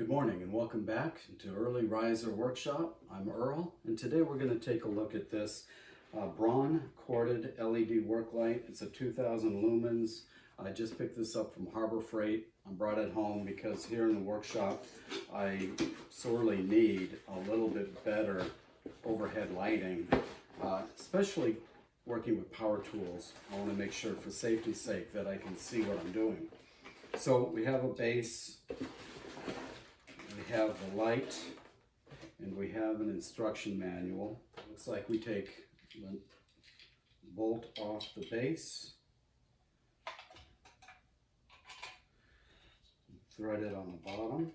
Good morning and welcome back to Early Riser Workshop. I'm Earl, and today we're going to take a look at this Braun corded LED work light. It's a 2000 lumens. I just picked this up from Harbor Freight. I brought it home because here in the workshop I sorely need a little bit better overhead lighting, especially working with power tools. I want to make sure for safety's sake that I can see what I'm doing. So we have a base. We have the light, and we have an instruction manual. Looks like we take the bolt off the base, thread it on the bottom.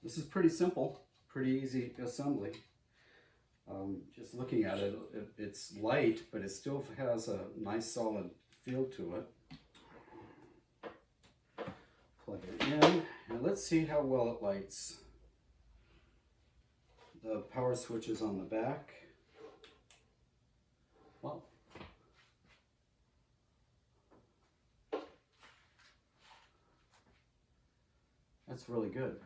This is pretty simple, pretty easy assembly. Just looking at it, it's light, but it still has a nice solid feel to it. Plug it in, and let's see how well it lights. The power switch is on the back. Well, that's really good.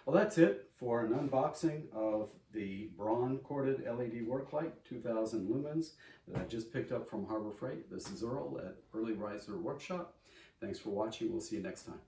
Well, that's it for an unboxing of the Braun corded LED work light, 2000 lumens, that I just picked up from Harbor Freight. This is Earl at Early Riser Workshop. Thanks for watching. We'll see you next time.